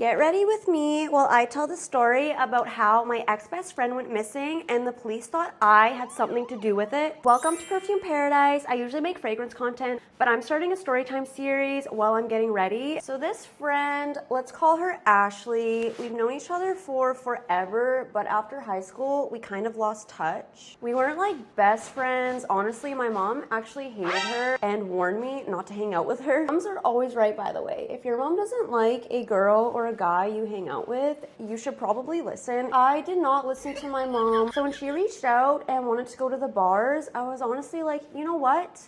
Get ready with me while I tell the story about how my ex-best friend went missing and the police thought I had something to do with it. Welcome to Perfume Paradise. I usually make fragrance content, but I'm starting a storytime series while I'm getting ready. So this friend, let's call her Ashley. We've known each other for forever, but after high school, we kind of lost touch. We weren't like best friends. Honestly, my mom actually hated her and warned me not to hang out with her. Moms are always right, by the way. If your mom doesn't like a girl or a guy you hang out with, you should probably listen. I did not listen to my mom. So when she reached out and wanted to go to the bars, I was honestly like, you know what?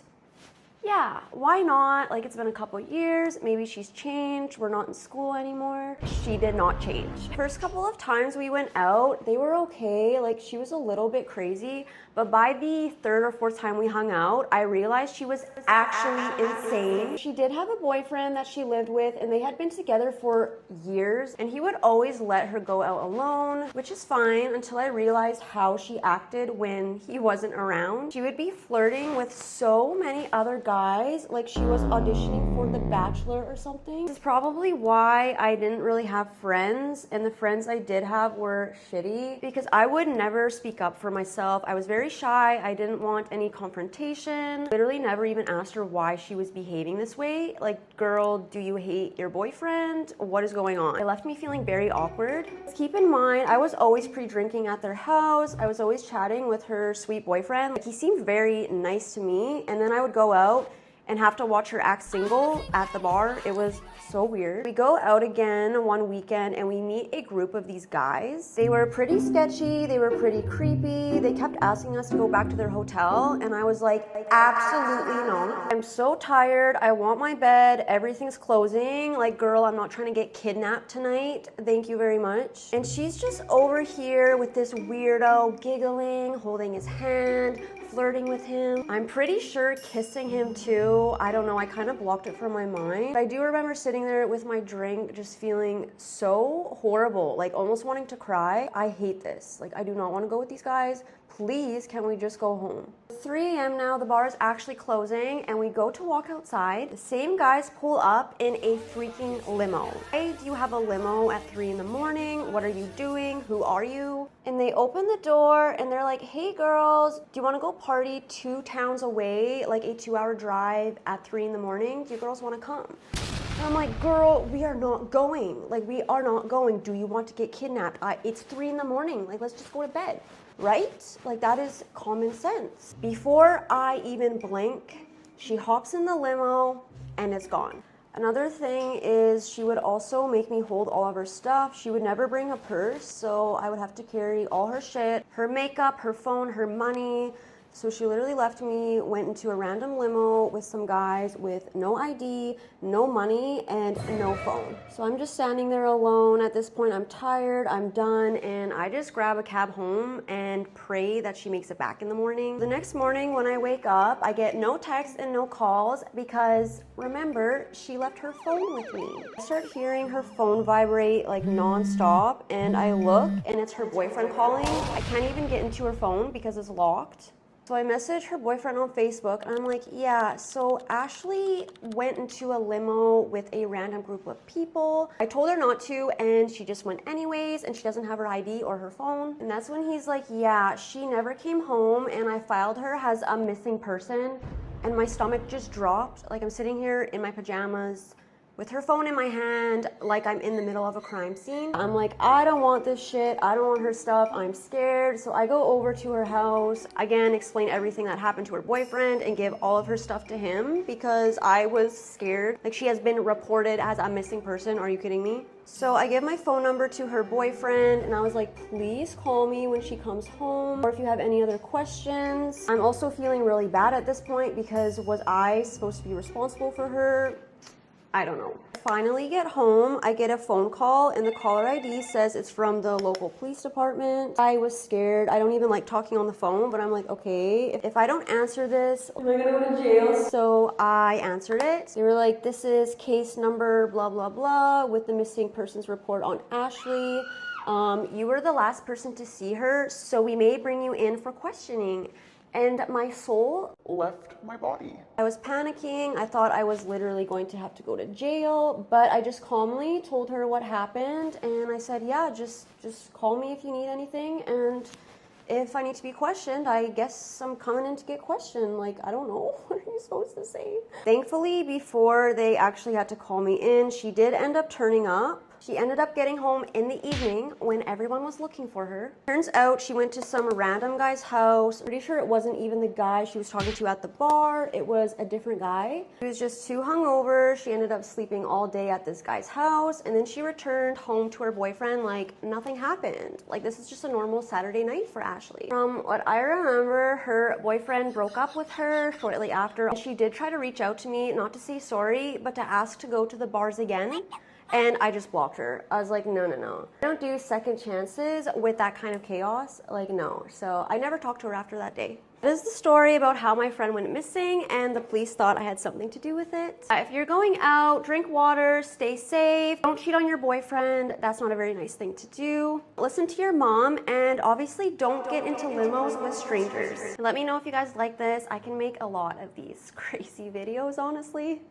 Yeah, why not? Like, it's been a couple years, maybe she's changed, we're not in school anymore. She did not change. First couple of times we went out, they were okay, like she was a little bit crazy, but by the third or fourth time we hung out, I realized she was actually insane. She did have a boyfriend that she lived with, and they had been together for years, and he would always let her go out alone, which is fine until I realized how she acted when he wasn't around. She would be flirting with so many other guys, like she was auditioning for The Bachelor or something. This is probably why I didn't really have friends, and the friends I did have were shitty, because I would never speak up for myself. I was very shy. I didn't want any confrontation. Literally never even asked her why she was behaving this way. Like, girl, do you hate your boyfriend? What is going on? It left me feeling very awkward. Keep in mind, I was always pre-drinking at their house. I was always chatting with her sweet boyfriend. Like, he seemed very nice to me, and then I would go out and have to watch her act single at the bar. It was so weird. We go out again one weekend and we meet a group of these guys. They were pretty sketchy, they were pretty creepy. They kept asking us to go back to their hotel, and I was like, absolutely not. I'm so tired, I want my bed, everything's closing. Like, girl, I'm not trying to get kidnapped tonight. Thank you very much. And she's just over here with this weirdo, giggling, holding his hand, flirting with him. I'm pretty sure kissing him too. I don't know, I kind of blocked it from my mind. I do remember sitting there with my drink just feeling so horrible, like almost wanting to cry. I hate this. Like, I do not want to go with these guys. Please, can we just go home? 3 a.m. now, the bar is actually closing, and we go to walk outside. The same guys pull up in a freaking limo. Hey, do you have a limo at 3 in the morning? What are you doing? Who are you? And they open the door and they're like, hey girls, do you want to go party 2 towns away, like a 2-hour drive at 3 in the morning? Do you girls want to come? And I'm like, girl, we are not going. Like, we are not going. Do you want to get kidnapped? It's 3 in the morning. Like, let's just go to bed. Right? Like, that is common sense. Before I even blink, she hops in the limo and it's gone. Another thing is she would also make me hold all of her stuff. She would never bring a purse, so I would have to carry all her shit, her makeup, her phone, her money. So she literally left me, went into a random limo with some guys with no ID, no money, and no phone. So I'm just standing there alone. At this point, I'm tired, I'm done, and I just grab a cab home and pray that she makes it back in the morning. The next morning when I wake up, I get no texts and no calls because, remember, she left her phone with me. I start hearing her phone vibrate like non-stop, and I look and it's her boyfriend calling. I can't even get into her phone because it's locked. So I messaged her boyfriend on Facebook, and I'm like, yeah, so Ashley went into a limo with a random group of people. I told her not to, and she just went anyways, and she doesn't have her ID or her phone. And that's when he's like, yeah, she never came home, and I filed her as a missing person. And my stomach just dropped. Like, I'm sitting here in my pajamas with her phone in my hand, like I'm in the middle of a crime scene. I'm like, I don't want this shit. I don't want her stuff. I'm scared. So I go over to her house, again, explain everything that happened to her boyfriend and give all of her stuff to him because I was scared. Like, she has been reported as a missing person. Are you kidding me? So I give my phone number to her boyfriend, and I was like, please call me when she comes home, or if you have any other questions. I'm also feeling really bad at this point because was I supposed to be responsible for her? I don't know. Finally get home, I get a phone call, and the caller ID says it's from the local police department. I was scared. I don't even like talking on the phone, but I'm like, okay, if I don't answer this, am I gonna go to jail? So I answered it. They were like, this is case number blah, blah, blah with the missing persons report on Ashley. You were the last person to see her, so we may bring you in for questioning. and my soul left my body. I was panicking. I thought I was literally going to have to go to jail, but I just calmly told her what happened, and I said, yeah, just call me if you need anything, and if I need to be questioned, I guess I'm coming in to get questioned. Like, I don't know. What are you supposed to say? Thankfully, before they actually had to call me in, she did end up turning up. She ended up getting home in the evening when everyone was looking for her. Turns out she went to some random guy's house. Pretty sure it wasn't even the guy she was talking to at the bar. It was a different guy. She was just too hungover. She ended up sleeping all day at this guy's house, and then she returned home to her boyfriend like nothing happened. Like, this is just a normal Saturday night for Ashley. From what I remember, her boyfriend broke up with her shortly after. She did try to reach out to me, not to say sorry, but to ask to go to the bars again. And I just blocked her. I was like, no, no, no. I don't do second chances with that kind of chaos. Like, no. So I never talked to her after that day. This is the story about how my friend went missing and the police thought I had something to do with it. If you're going out, drink water, stay safe, don't cheat on your boyfriend. That's not a very nice thing to do. Listen to your mom, and obviously don't get into limos with strangers. Let me know if you guys like this. I can make a lot of these crazy videos, honestly.